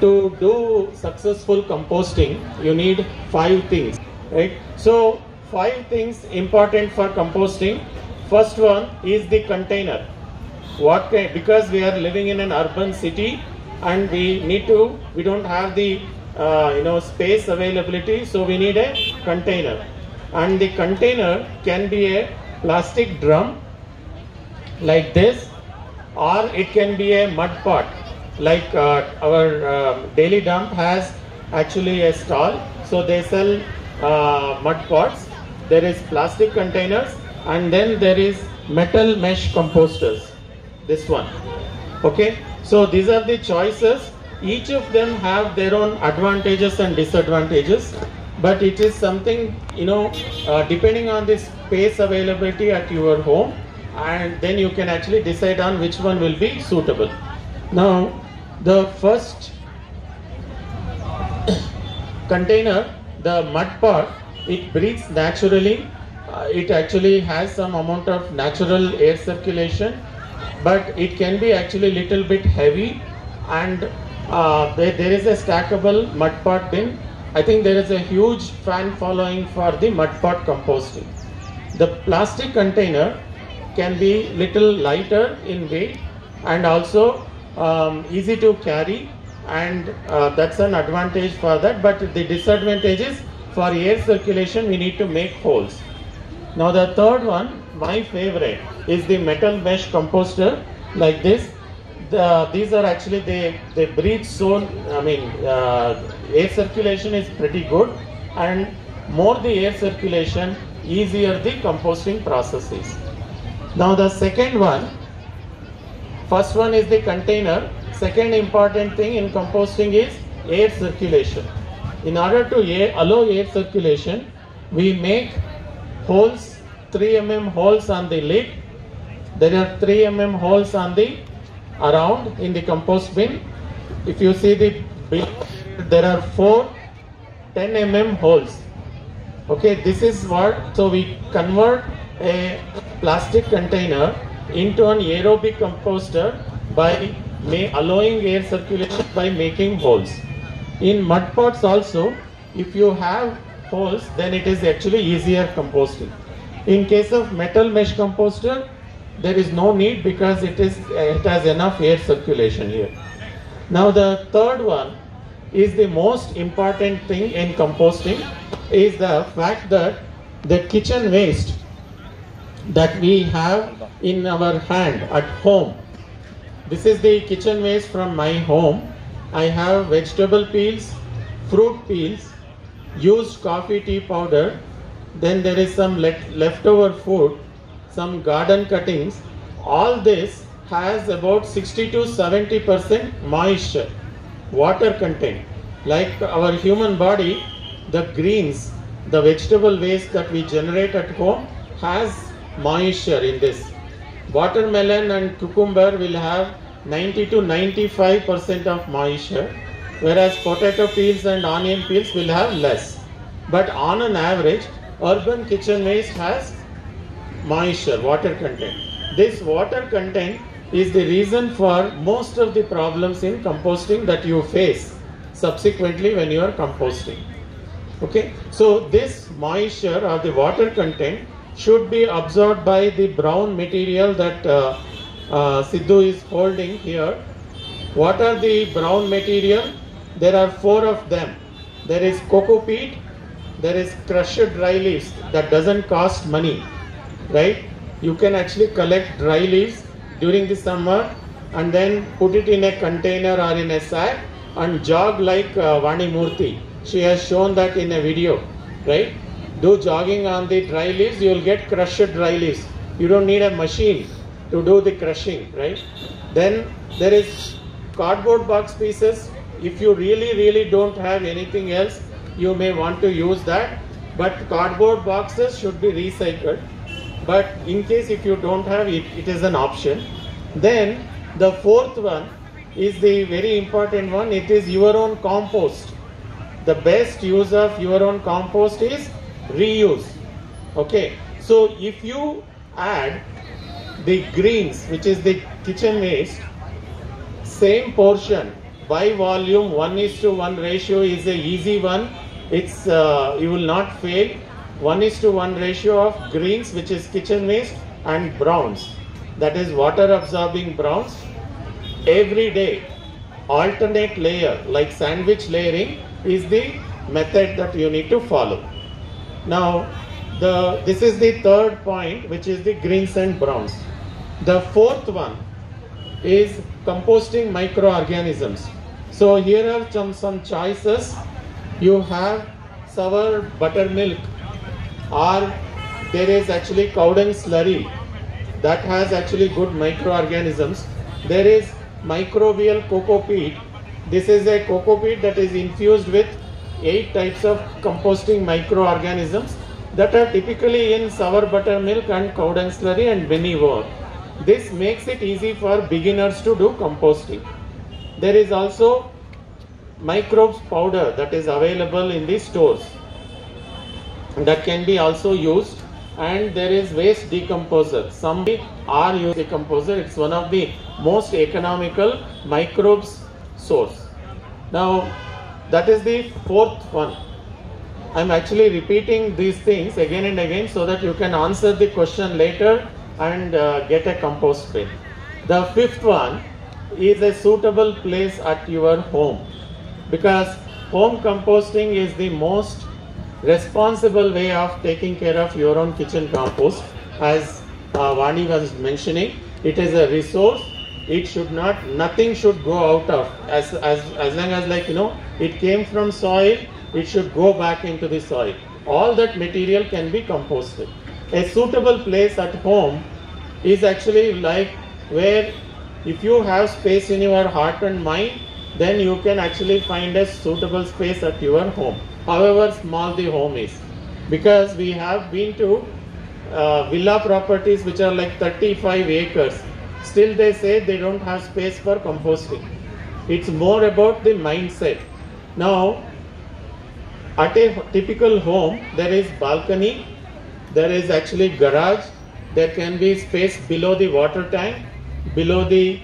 to do successful composting, you need 5 things, right? So 5 things important for composting. First one is the container. Because we are living in an urban city and we don't have the space availability, so we need a container. And the container can be a plastic drum like this, or it can be a mud pot, like our daily dump has actually a stall, so they sell mud pots. There is plastic containers, and then there is metal mesh composters, this one. Okay, so these are the choices. Each of them have their own advantages and disadvantages, but it is something, depending on the space availability at your home, and then you can actually decide on which one will be suitable. Now, the first container, the mud pot, it breathes naturally. It actually has some amount of natural air circulation, but it can be actually little bit heavy, and there is a stackable mud pot bin. I think there is a huge fan following for the mud pot composting. The plastic container can be little lighter in weight and also easy to carry, and that's an advantage for that. But the disadvantage is for air circulation we need to make holes. Now the third one, my favorite, is the metal mesh composter like this. These are actually, they breathe so, air circulation is pretty good, and more the air circulation, easier the composting process is. Now the second one, first one is the container. Second important thing in composting is air circulation. In order to allow air circulation, we make holes, 3 mm holes on the lid. There are 3 mm holes on the around in the compost bin. If you see the bin, there are 4 10 mm holes. Okay, this is what, so we convert a plastic container into an aerobic composter by allowing air circulation by making holes. In mud pots also, if you have holes, then it is actually easier composting. In case of metal mesh composter, there is no need because it has enough air circulation here. Now the third one is the most important thing in composting, is the fact that the kitchen waste that we have in our hand at home. This is the kitchen waste from my home. I have vegetable peels, fruit peels, used coffee tea powder, then there is some leftover food, some garden cuttings. All this has about 60 to 70% moisture, water content. Like our human body, the greens, the vegetable waste that we generate at home has moisture in this. Watermelon and cucumber will have 90 to 95% of moisture, whereas potato peels and onion peels will have less. But on an average, urban kitchen waste has moisture, water content. This water content is the reason for most of the problems in composting that you face subsequently when you are composting. Okay, so this moisture or the water content should be absorbed by the brown material that Sidhu is holding here. What are the brown material? There are 4 of them. There is cocoa peat, there is crushed dry leaves that doesn't cost money, right? You can actually collect dry leaves during the summer and then put it in a container or in a sack and jog like Vani Murthy. She has shown that in a video, right? Do jogging on the dry leaves, you will get crushed dry leaves. You don't need a machine to do the crushing, right? Then there is cardboard box pieces. If you really don't have anything else, you may want to use that, but cardboard boxes should be recycled. But in case if you don't have it, it is an option. Then the fourth one is the very important one. It is your own compost. The best use of your own compost is reuse. Okay, so if you add the greens, which is the kitchen waste, same portion by volume 1:1 ratio is a easy one. It's you will not fail. 1:1 ratio of greens, which is kitchen waste, and browns, that is water absorbing browns. Every day, alternate layer like sandwich layering is the method that you need to follow. Now, this is the third point, which is the greens and browns. The fourth one is composting microorganisms. So here are some choices. You have sour buttermilk, or there is actually cow dung slurry that has actually good microorganisms. There is microbial cocoa peat. This is a cocoa peat that is infused with 8 types of composting microorganisms that are typically in sour buttermilk and cow dung slurry and many more. This makes it easy for beginners to do composting. There is also microbes powder that is available in the stores that can be also used, and there is waste decomposer. Some are using decomposer. It's one of the most economical microbes source. Now, that is the fourth one. I'm actually repeating these things again and again so that you can answer the question later and get a compost bin. The fifth one is a suitable place at your home, because home composting is the most responsible way of taking care of your own kitchen compost. As Vani was mentioning, it is a resource. It should not, nothing should go out of, as long as, like, it came from soil, it should go back into the soil. All that material can be composted. A suitable place at home is actually like where, if you have space in your heart and mind, then you can actually find a suitable space at your home, however small the home is. Because we have been to villa properties which are like 35 acres. Still they say they don't have space for composting. It's more about the mindset. Now, at a typical home, there is balcony, there is actually garage, there can be space below the water tank, below the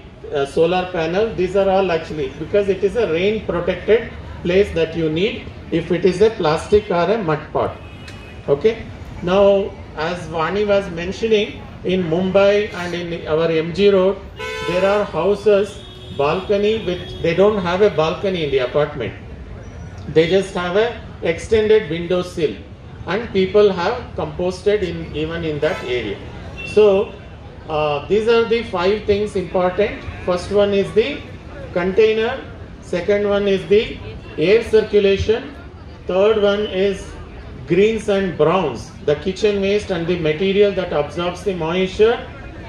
solar panel. These are all actually, because it is a rain protected place that you need if it is a plastic or a mud pot. Okay. Now, as Vani was mentioning, in Mumbai and in our MG Road, there are houses, balcony, which they don't have a balcony in the apartment. They just have a extended window sill, and people have composted even in that area. So these are the 5 things important. First one is the container, second one is the air circulation, third one is greens and browns, the kitchen waste and the material that absorbs the moisture,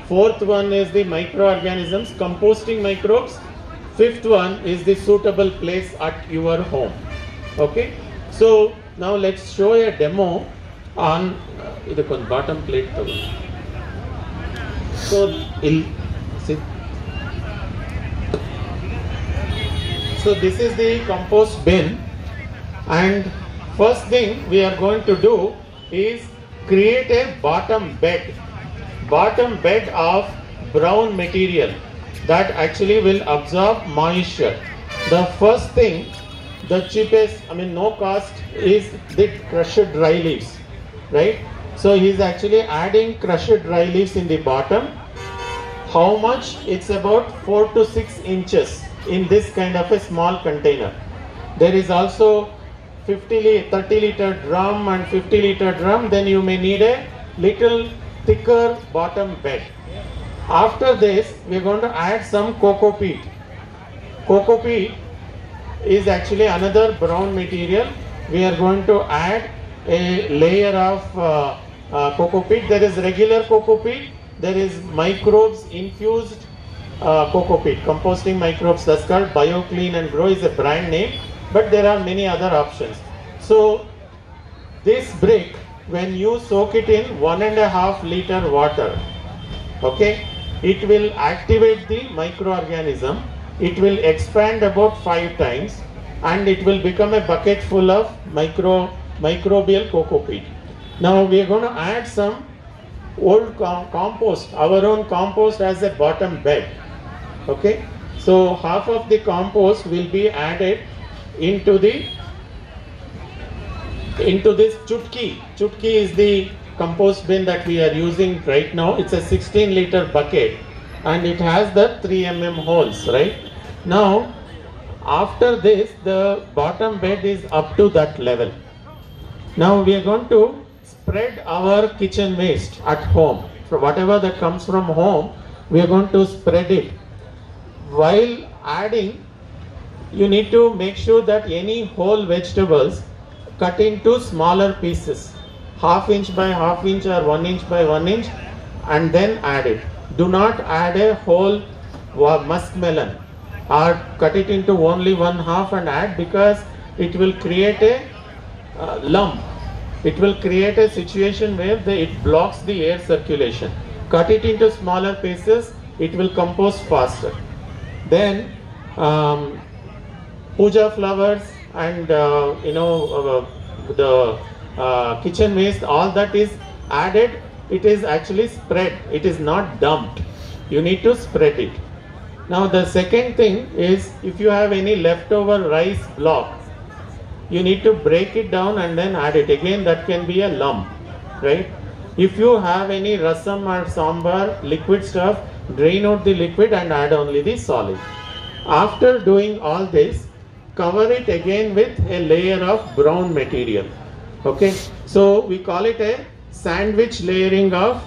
fourth one is the microorganisms, composting microbes, fifth one is the suitable place at your home. Okay. So now let's show a demo on the bottom plate. So this is the compost bin, and first thing we are going to do is create a bottom bed of brown material that actually will absorb moisture. The first thing, the cheapest, no cost, is the crushed dry leaves, right? So he is actually adding crushed dry leaves in the bottom. How much? It's about 4 to 6 inches in this kind of a small container. There is also 30 liter drum and 50 liter drum. Then you may need a little thicker bottom bed. After this, we are going to add some cocoa peat. Cocoa peat is actually another brown material. We are going to add a layer of cocoa peat. There is regular cocoa peat, there is microbes infused cocoa peat, composting microbes, that's called BioClean and Grow is a brand name, but there are many other options. So this brick, when you soak it in 1.5 liter water, okay, it will activate the microorganism. It will expand about 5 times and it will become a bucket full of microbial cocoa peat. Now we are going to add some old compost, our own compost, as a bottom bed. Okay, So half of the compost will be added into this chutki. Chutki is the compost bin that we are using right now. It's a 16-liter bucket and it has the 3 mm holes, right? Now, after this, the bottom bed is up to that level. Now we are going to spread our kitchen waste at home. So whatever that comes from home, we are going to spread it. While adding, you need to make sure that any whole vegetables cut into smaller pieces, 1/2 inch by 1/2 inch or 1 inch by 1 inch, and then add it. Do not add a whole muskmelon or cut it into only 1/2 and add, because it will create a lump. It will create a situation where it blocks the air circulation. Cut it into smaller pieces, it will compost faster. Then puja flowers and the kitchen waste, all that is added. It is actually spread, it is not dumped. You need to spread it. Now the second thing is, if you have any leftover rice block, you need to break it down and then add it. Again, that can be a lump, right? If you have any rasam or sambar liquid stuff, drain out the liquid and add only the solid. After doing all this, cover it again with a layer of brown material. Okay, so we call it a sandwich layering of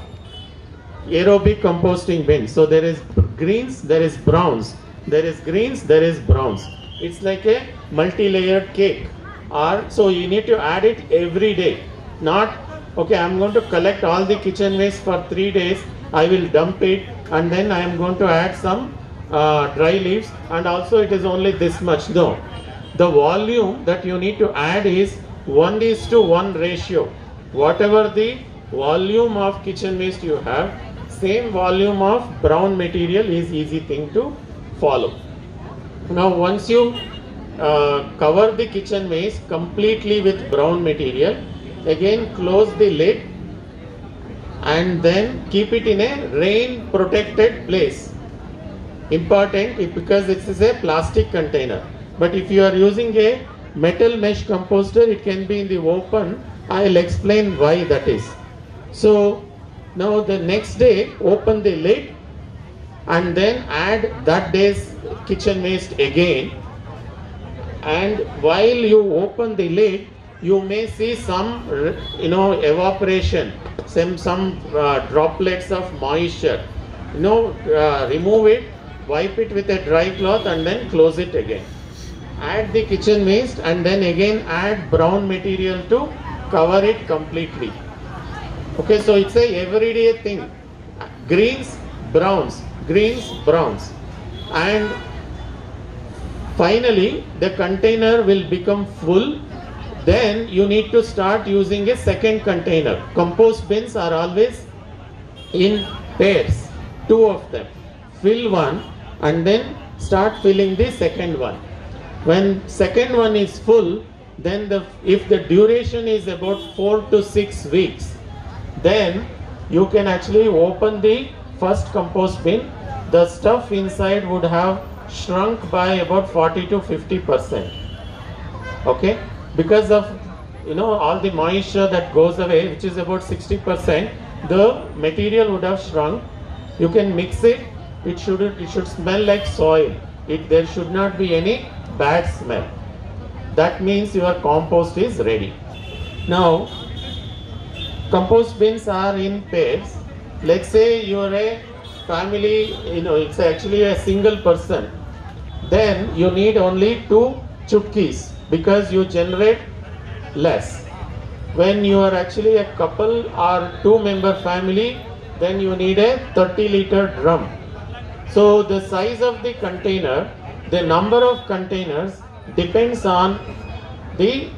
aerobic composting bin. So there is greens, there is browns, there is greens, there is browns. It's like a multi-layered cake. So you need to add it every day. Not, okay, I'm going to collect all the kitchen waste for 3 days, I will dump it, and then I am going to add some dry leaves, and also it is only this much. No, the volume that you need to add is 1:1 ratio. Whatever the volume of kitchen waste you have, same volume of brown material is easy thing to follow. Now once you cover the kitchen waste completely with brown material, again close the lid and then keep it in a rain protected place. Important, because this is a plastic container. But if you are using a metal mesh composter, it can be in the open. I'll explain why that is. So now the next day, open the lid and then add that day's kitchen waste again. And while you open the lid, you may see some evaporation, some droplets of moisture. Remove it, wipe it with a dry cloth and then close it again. Add the kitchen waste and then again add brown material to cover it completely. Okay, so it's a everyday thing. Greens, browns, greens, browns. And finally, the container will become full. Then you need to start using a second container. Compost bins are always in pairs, 2 of them. Fill one and then start filling the second one. When second one is full, then if the duration is about 4 to 6 weeks, then you can actually open the first compost bin. The stuff inside would have shrunk by about 40 to 50%. Okay, because of all the moisture that goes away, which is about 60%, the material would have shrunk. You can mix it. It should smell like soil. There should not be any bad smell. That means your compost is ready. Now, compost bins are in pairs. Let's say you are a family, it's actually a single person. Then you need only 2 chutkis because you generate less. When you are actually a couple or 2-member family, then you need a 30-liter drum. So the size of the container, the number of containers depends on the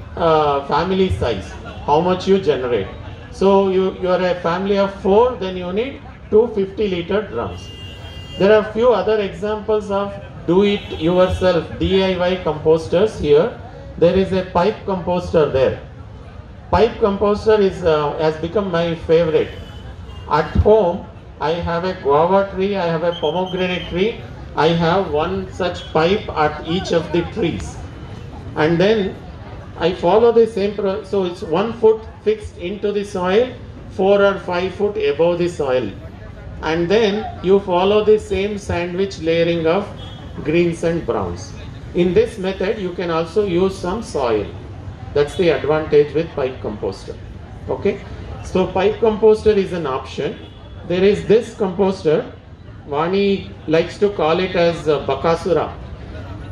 family size, how much you generate. So you are a family of 4, then you need 2 50-liter drums. There are few other examples of do-it-yourself DIY composters here. There is a pipe composter there. Pipe composter has become my favorite. At home, I have a guava tree, I have a pomegranate tree, I have one such pipe at each of the trees, and then I follow the same so it's 1 foot fixed into the soil, 4 or 5 foot above the soil, and then you follow the same sandwich layering of greens and browns. In this method you can also use some soil. That's the advantage with pipe composter. Okay, so pipe composter is an option. There is this composter, Vani likes to call it as Bakasura.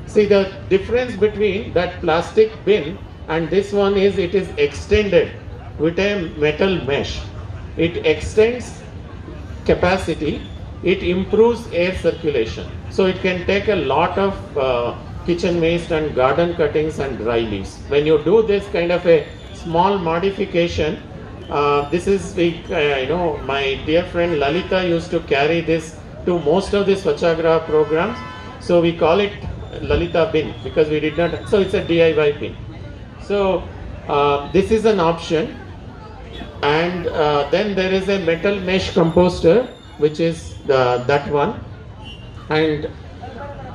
See, the difference between that plastic bin and this one is it is extended with a metal mesh. It extends capacity, it improves air circulation. So it can take a lot of kitchen waste and garden cuttings and dry leaves. When you do this kind of a small modification, this is, my dear friend Lalita used to carry this to most of the Swachhagraha programs. So we call it Lalita bin because we did not, so it's a DIY bin. So this is an option. And then there is a metal mesh composter, which is that one. And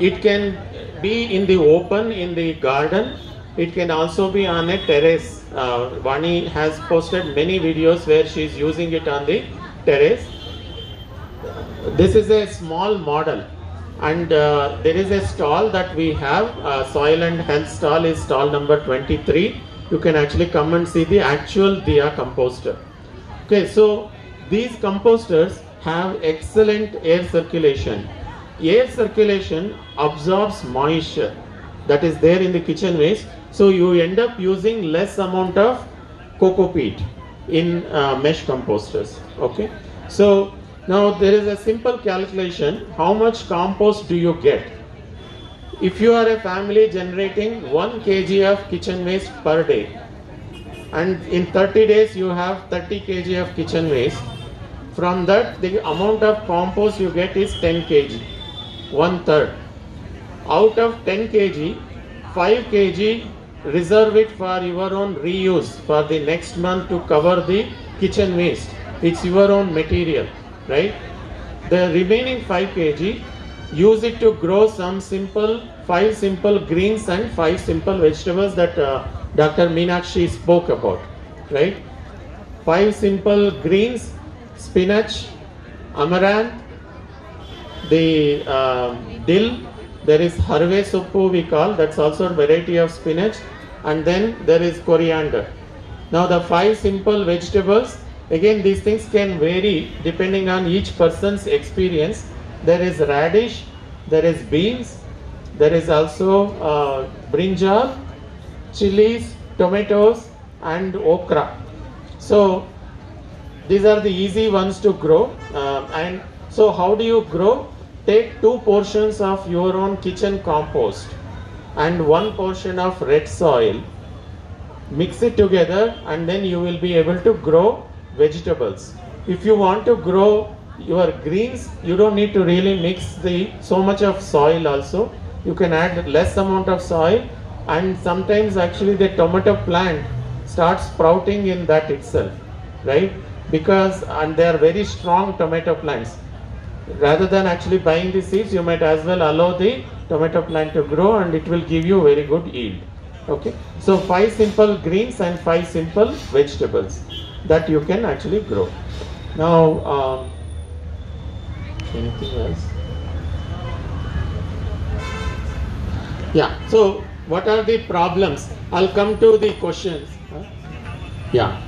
it can be in the open in the garden. It can also be on a terrace. Vani has posted many videos where she is using it on the terrace. This is a small model, and there is a stall that we have. Soil and health stall is stall number 23. You can actually come and see the actual Diya composter. Okay, so these composters have excellent air circulation. Air circulation absorbs moisture that is there in the kitchen waste, so you end up using less amount of coco peat in mesh composters. Okay, so now there is a simple calculation. How much compost do you get? If you are a family generating 1 kg of kitchen waste per day, and in 30 days you have 30 kg of kitchen waste, from that the amount of compost you get is 10 kg, 1/3. Out of 10 kg, 5 kg reserve it for your own reuse for the next month to cover the kitchen waste. It's your own material, right? The remaining 5 kg, use it to grow some 5 simple greens and 5 simple vegetables that Dr. Meenakshi spoke about, right? 5 simple greens: spinach, amaranth, the dill, there is harve suppu we call, that's also a variety of spinach, and then there is coriander. Now the 5 simple vegetables, again these things can vary depending on each person's experience. There is radish, there is beans, there is also brinjal, chilies, tomatoes, and okra. So these are the easy ones to grow. And so how do you grow? Take 2 portions of your own kitchen compost and 1 portion of red soil, mix it together, and then you will be able to grow vegetables. If you want to grow your greens, you don't need to really mix so much of soil also. You can add less amount of soil, and sometimes actually the tomato plant starts sprouting in that itself, right? Because, and they are very strong tomato plants. Rather than actually buying the seeds, you might as well allow the tomato plant to grow, and it will give you very good yield. Okay, so 5 simple greens and 5 simple vegetables that you can actually grow. Now, anything else? Yeah, so what are the problems? I'll come to the questions. Yeah,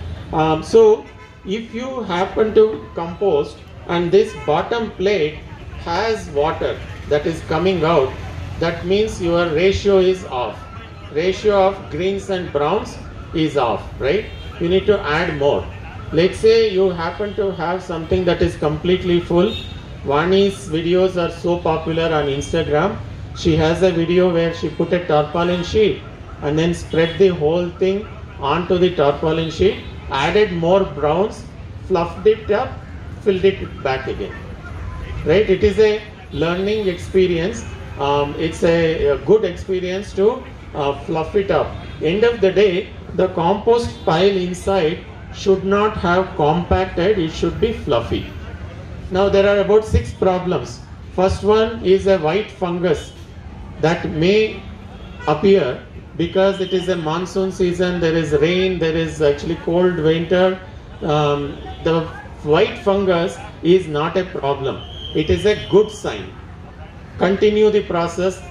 so if you happen to compost and this bottom plate has water that is coming out, that means your ratio is off. Ratio of greens and browns is off, right? You need to add more. Let's say you happen to have something that is completely full. Vani's videos are so popular on Instagram. She has a video where she put a tarpaulin sheet and then spread the whole thing onto the tarpaulin sheet, added more browns, fluffed it up, filled it back again. Right? It is a learning experience. It's a good experience to fluff it up. End of the day, the compost pile inside should not have compacted, it should be fluffy. Now there are about 6 problems. First one is a white fungus that may appear because it is a monsoon season, there is rain, there is actually cold winter. The white fungus is not a problem. It is a good sign. Continue the process,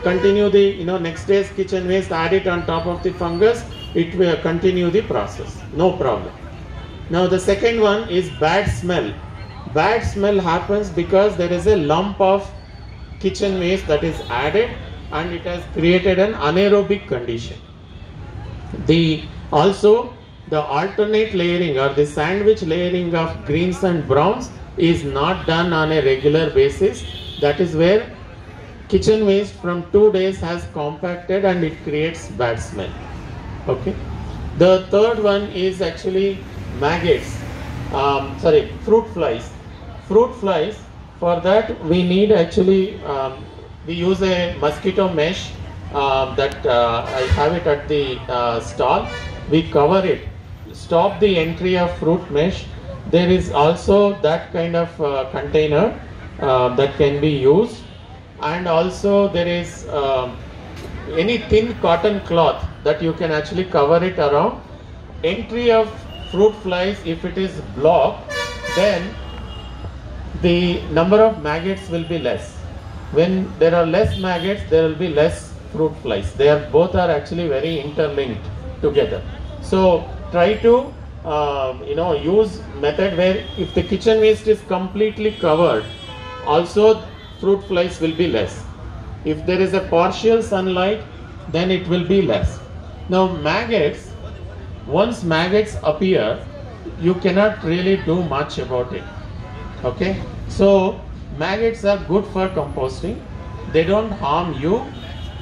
continue the next day's kitchen waste, add it on top of the fungus, it will continue the process, no problem. Now the second one is bad smell. Bad smell happens because there is a lump of kitchen waste that is added and it has created an anaerobic condition. Also the alternate layering or the sandwich layering of greens and browns is not done on a regular basis. That is where kitchen waste from 2 days has compacted and it creates bad smell. Okay. The third one is actually maggots. Fruit flies. Fruit flies, for that we need actually, we use a mosquito mesh that I have it at the stall. We cover it, stop the entry of fruit mesh. There is also that kind of container that can be used, and also there is any thin cotton cloth that you can actually cover it around. Entry of fruit flies, if it is blocked, then the number of maggots will be less. When there are less maggots, there will be less fruit flies. Both are actually very interlinked together. So try to use method where if the kitchen waste is completely covered, also fruit flies will be less. If there is a partial sunlight, then it will be less. Now maggots, once maggots appear, you cannot really do much about it. Okay, so maggots are good for composting. They don't harm you,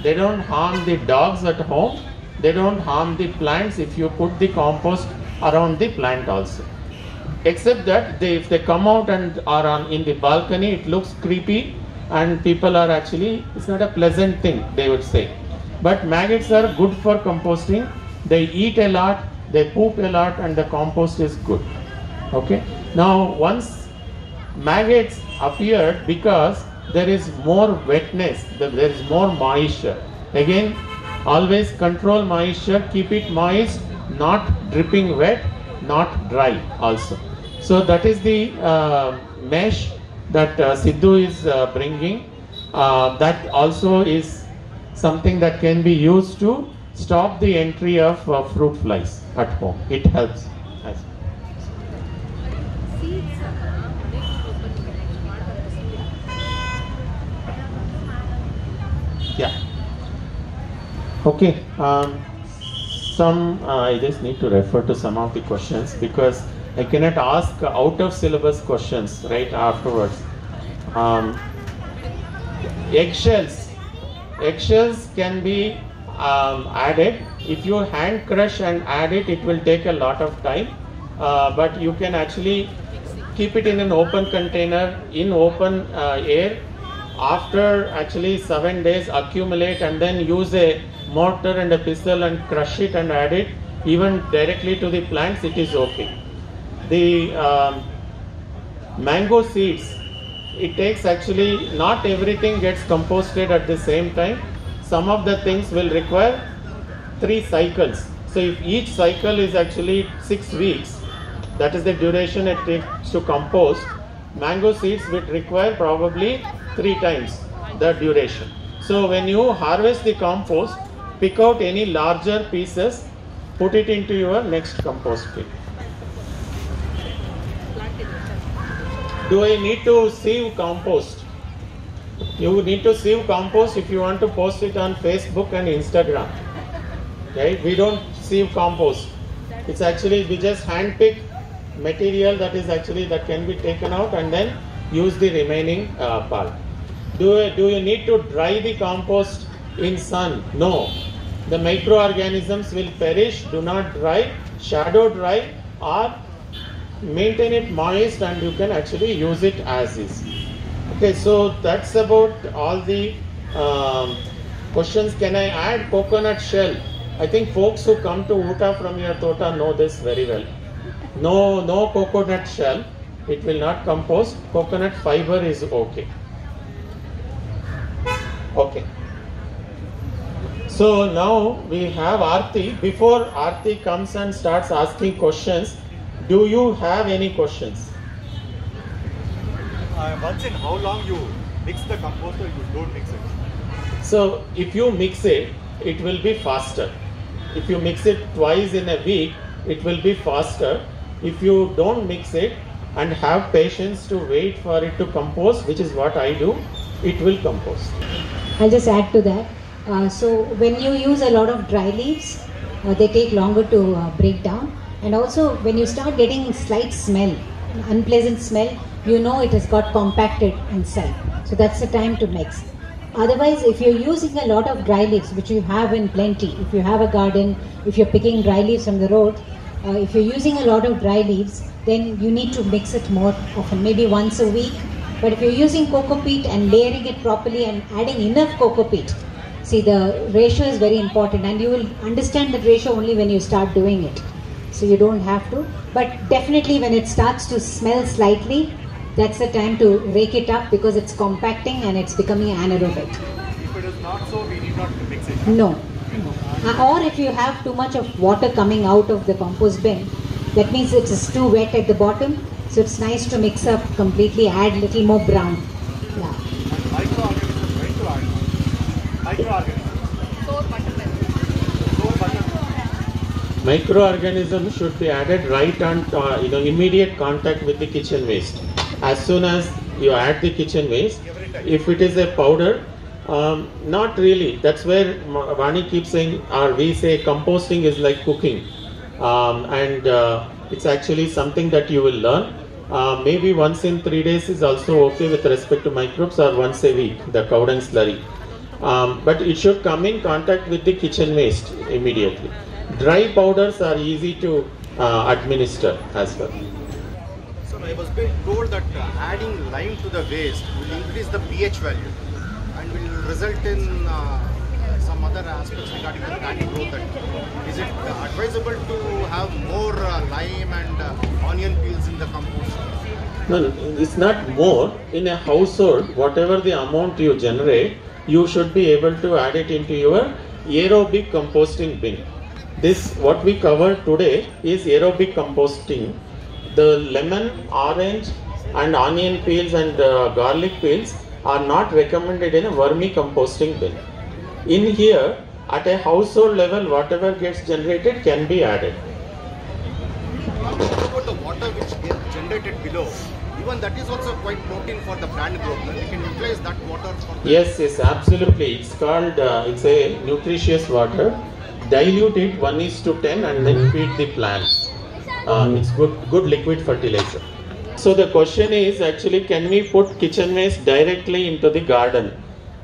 they don't harm the dogs at home, they don't harm the plants if you put the compost around the plant also. Except that if they come out and are in the balcony, it looks creepy and people are actually, it's not a pleasant thing, they would say. But maggots are good for composting. They eat a lot, they poop a lot, and the compost is good. Okay, now once maggots appeared, because there is more wetness, there is more moisture. Again, always control moisture, keep it moist, not dripping wet, not dry also. So that is the mesh that Sidhu is bringing. That also is something that can be used to stop the entry of fruit flies at home. It helps. Yeah. Okay. I just need to refer to some of the questions because I cannot ask out of syllabus questions right afterwards. Eggshells. Eggshells can be added. If you hand crush and add it, it will take a lot of time. But you can actually keep it in an open container in open air. After actually 7 days, accumulate and then use a mortar and a pestle and crush it and add it even directly to the plants, it is okay. The mango seeds, it takes actually, not everything gets composted at the same time. Some of the things will require 3 cycles. So if each cycle is actually 6 weeks, that is the duration it takes to compost. Mango seeds would require probably 3 times the duration. So when you harvest the compost, pick out any larger pieces, put it into your next compost pit. Do I need to sieve compost? You need to sieve compost if you want to post it on Facebook and Instagram. Okay? We don't sieve compost. It's actually, we just hand pick material that is actually, that can be taken out and then use the remaining part. Do you need to dry the compost in sun? No. The microorganisms will perish. Do not dry, shadow dry, or maintain it moist and you can actually use it as is. Okay, so that's about all the questions. Can I add coconut shell? I think folks who come to Oota from your thota know this very well. No coconut shell, it will not compost. Coconut fiber is okay. Okay. So now we have Aarti. Before Aarti comes and starts asking questions, do you have any questions? Once in how long you mix the compost or you don't mix it? So if you mix it, it will be faster. If you mix it twice in a week, it will be faster. If you don't mix it and have patience to wait for it to compost, which is what I do, it will compost. I'll just add to that. So when you use a lot of dry leaves, they take longer to break down. And also when you start getting slight smell, unpleasant smell, you know it has got compacted inside. So that's the time to mix. Otherwise, if you're using a lot of dry leaves, which you have in plenty, if you have a garden, if you're picking dry leaves from the road, if you're using a lot of dry leaves, then you need to mix it more often, maybe once a week. But if you're using coco peat and layering it properly and adding enough coco peat, see, the ratio is very important, and you will understand that ratio only when you start doing it. So you don't have to. But definitely when it starts to smell slightly, that's the time to rake it up, because it's compacting and it's becoming anaerobic. If it is not so, we need not to mix it. No. Or if you have too much of water coming out of the compost bin, that means it is too wet at the bottom. So it's nice to mix up completely, add a little more brown. Yeah. Microorganisms, going to add microorganisms. Sour butter. Microorganisms should be added right on immediate contact with the kitchen waste. As soon as you add the kitchen waste, if it is a powder, not really. That's where Vani keeps saying, or we say, composting is like cooking, and it's actually something that you will learn. Maybe once in 3 days is also okay with respect to microbes, or once a week, the cow dung slurry. But it should come in contact with the kitchen waste immediately. Dry powders are easy to administer as well. So I was being told that adding lime to the waste will increase the pH value and will result in some other aspects regarding the planting growth. Is it advisable to have more lime and onion peels in the compost? No, it's not more. In a household, whatever the amount you generate, you should be able to add it into your aerobic composting bin. This, what we covered today, is aerobic composting. The lemon, orange and onion peels and garlic peels are not recommended in a vermicomposting bin. In here, at a household level, whatever gets generated can be added. What about the water which gets generated below? Even that is also quite protein for the plant growth. We can utilize that water for the... Yes, absolutely. It's called, it's a nutritious water. Dilute it 1:10 and then feed the plants. It's good liquid fertilizer. So the question is actually, can we put kitchen waste directly into the garden?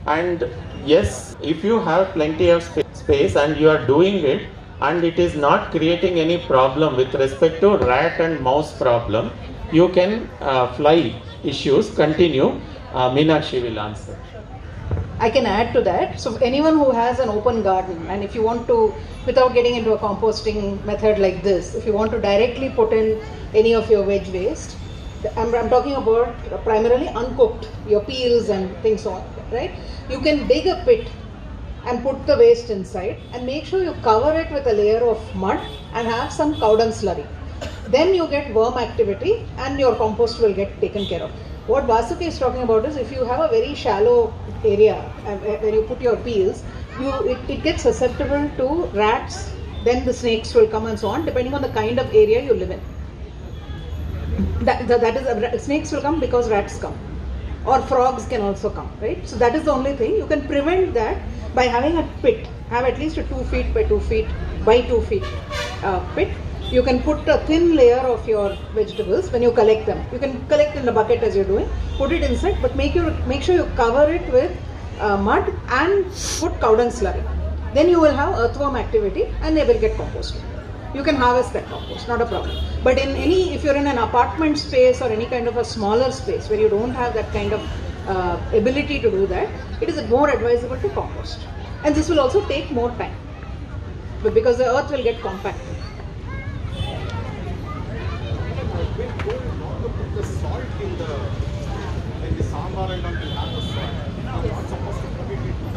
And yes, if you have plenty of space and you are doing it and it is not creating any problem with respect to rat and mouse problem, you can fly issues continue. Meenakshi will answer. I can add to that. So anyone who has an open garden, and if you want to, without getting into a composting method like this, if you want to directly put in any of your veg waste, I'm talking about primarily uncooked, your peels and things on, right? You can dig a pit and put the waste inside and make sure you cover it with a layer of mud and have some cow dung slurry. Then you get worm activity and your compost will get taken care of. What Vasuki is talking about is, if you have a very shallow area where you put your peels, it gets susceptible to rats, then the snakes will come and so on, depending on the kind of area you live in. That is, snakes will come because rats come, or frogs can also come, right? So that is the only thing. You can prevent that by having a pit. Have at least a 2 feet by 2 feet by 2 feet pit. You can put a thin layer of your vegetables when you collect them. You can collect in a bucket as you're doing, put it inside, but make sure you cover it with mud and put cow dung slurry. Then you will have earthworm activity and they will get composted. You can harvest that compost, not a problem. But if you're in an apartment space or any kind of a smaller space where you don't have that kind of ability to do that, it is more advisable to compost. And this will also take more time, but because the earth will get compacted. The salt in the sambar and all will have the salt. You're not supposed to put it in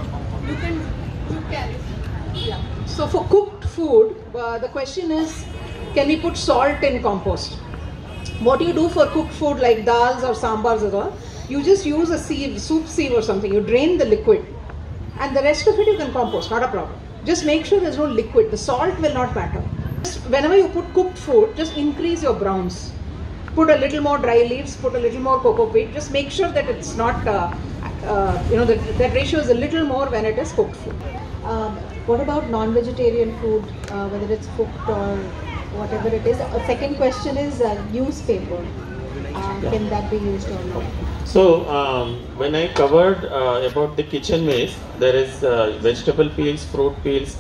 You can. Yeah. So for cooked food, the question is, can we put salt in compost? What you do for cooked food like dals or sambars or all, you just use a sieve, soup sieve or something. You drain the liquid, and the rest of it you can compost. Not a problem. Just make sure there's no liquid. The salt will not matter. Just whenever you put cooked food, just increase your browns. Put a little more dry leaves. Put a little more cocoa peat. Just make sure that it's not. That ratio is a little more when it is cooked food. What about non-vegetarian food, whether it's cooked or whatever it is? A second question is newspaper. Can that be used or not? So when I covered about the kitchen waste, there is vegetable peels, fruit peels,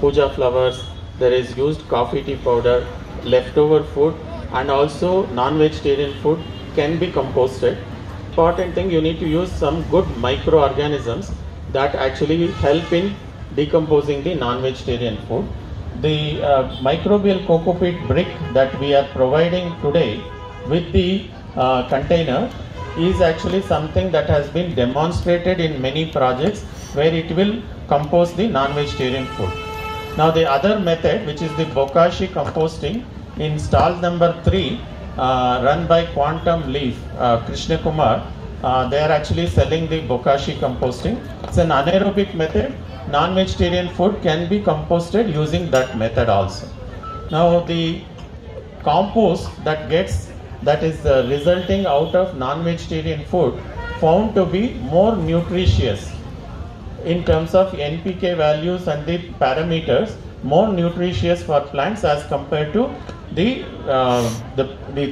puja flowers, there is used coffee tea powder, leftover food, and also non-vegetarian food can be composted. Important thing, you need to use some good microorganisms that actually help in decomposing the non-vegetarian food. The microbial cocoa peat brick that we are providing today with the container is actually something that has been demonstrated in many projects where it will compost the non-vegetarian food. Now the other method, which is the bokashi composting, in stall number 3 run by Quantum Leaf, Krishna Kumar, they are actually selling the bokashi composting. It's an anaerobic method. Non-vegetarian food can be composted using that method also. Now the compost that is resulting out of non-vegetarian food found to be more nutritious in terms of NPK values and the parameters, more nutritious for plants as compared to the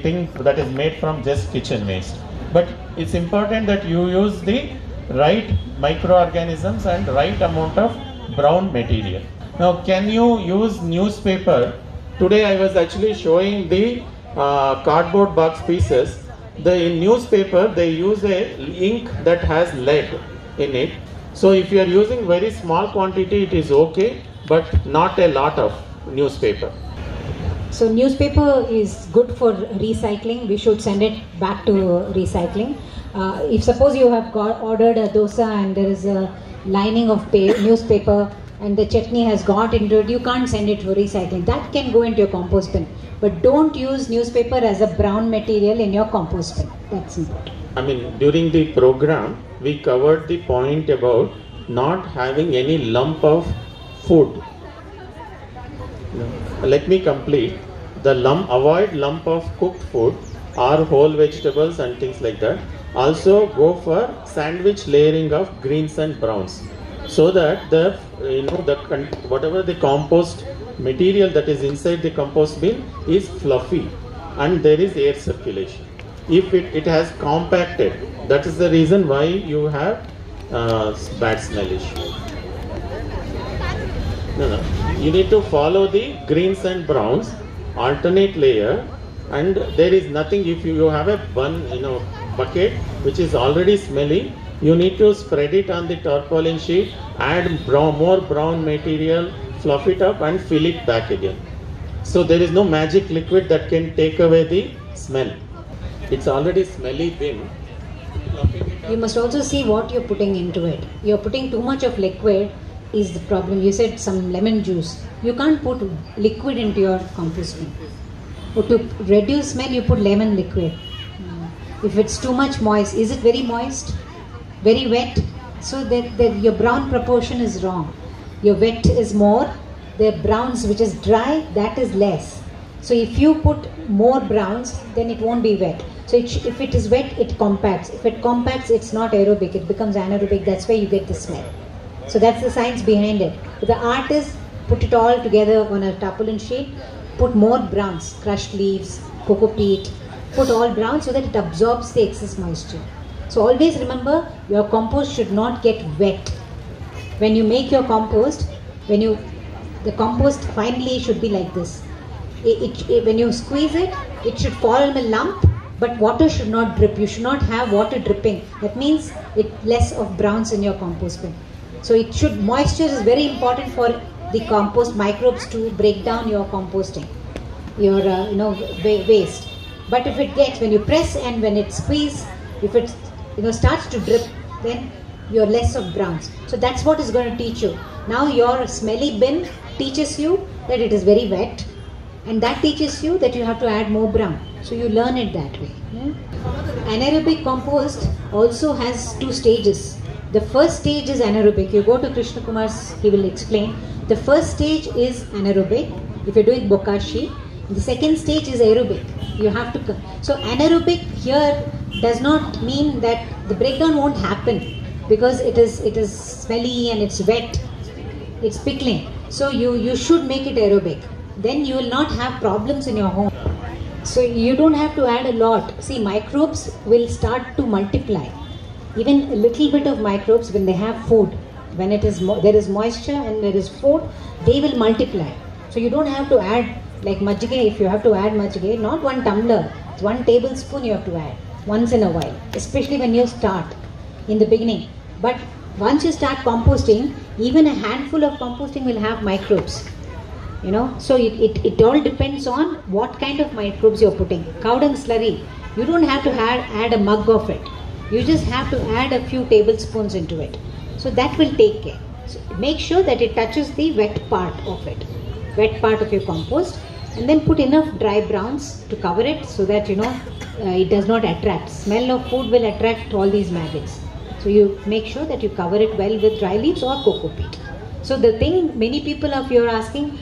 thing that is made from just kitchen waste. But it's important that you use the right microorganisms and right amount of brown material. Now, can you use newspaper? Today I was actually showing the cardboard box pieces. In newspaper they use a ink that has lead in it. So if you are using very small quantity, it is okay, but not a lot of newspaper. So newspaper is good for recycling. We should send it back to recycling. If suppose you have ordered a dosa and there is a lining of newspaper and the chutney has got into it, you can't send it for recycling. That can go into your compost bin. But don't use newspaper as a brown material in your compost bin. That's important. I mean, during the program, we covered the point about not having any lump of food. Let me complete. Avoid lump of cooked food or whole vegetables and things like that. Also go for sandwich layering of greens and browns, so that whatever the compost material that is inside the compost bin is fluffy and there is air circulation. If it has compacted, that is the reason why you have bad smell issue. No. You need to follow the greens and browns, alternate layer, and there is nothing. If you have a bucket which is already smelly, you need to spread it on the tarpaulin sheet, add more brown material, fluff it up and fill it back again. So there is no magic liquid that can take away the smell. It's already smelly bin. You must also see what you're putting into it. You're putting too much of liquid is the problem. You said some lemon juice. You can't put liquid into your compost bin. Or to reduce smell, you put lemon liquid. If it's too much moist, is it very moist? Very wet? So that your brown proportion is wrong. Your wet is more, the browns which is dry, that is less. So if you put more browns, then it won't be wet. So if it is wet, it compacts. If it compacts, it's not aerobic, it becomes anaerobic. That's why you get the smell. So that's the science behind it. But the art is put it all together on a tarpaulin sheet, put more browns, crushed leaves, cocoa peat, put all brown so that it absorbs the excess moisture. So always remember, your compost should not get wet. When you make your compost, the compost finally should be like this. When you squeeze it, it should fall in a lump, but water should not drip. You should not have water dripping. That means less of browns in your compost bin. So moisture is very important for the compost microbes to break down your composting, your waste. But if when you press and when it squeezes, if it starts to drip, then you're less of browns. So that's what is going to teach you. Now your smelly bin teaches you that it is very wet, and that teaches you that you have to add more brown. So you learn it that way. Yeah? Anaerobic compost also has 2 stages. The first stage is anaerobic. You go to Krishna Kumar's, he will explain. The first stage is anaerobic, if you're doing bokashi. The second stage is aerobic. You have to. So anaerobic here does not mean that the breakdown won't happen, because it is smelly and it's wet. It's pickling. So you should make it aerobic. Then you will not have problems in your home. So you don't have to add a lot. See, microbes will start to multiply. Even a little bit of microbes, when they have food, when there is moisture and there is food, they will multiply. So you don't have to add like majjige. If you have to add majjige, not 1 tumbler, it's 1 tablespoon you have to add once in a while, especially when you start in the beginning. But once you start composting, even a handful of composting will have microbes. So it all depends on what kind of microbes you're putting. Cow dung slurry, you don't have to add a mug of it. You just have to add a few tablespoons into it. So that will take care. So make sure that it touches the wet part of it, wet part of your compost, and then put enough dry browns to cover it so that it does not attract. Smell of food will attract all these maggots. So you make sure that you cover it well with dry leaves or cocoa peat. So the thing many people of you are asking,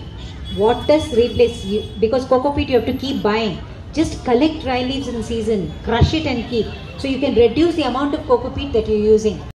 what does replace you? Because cocoa peat you have to keep buying. Just collect dry leaves in season, crush it and keep. So you can reduce the amount of cocoa peat that you're using.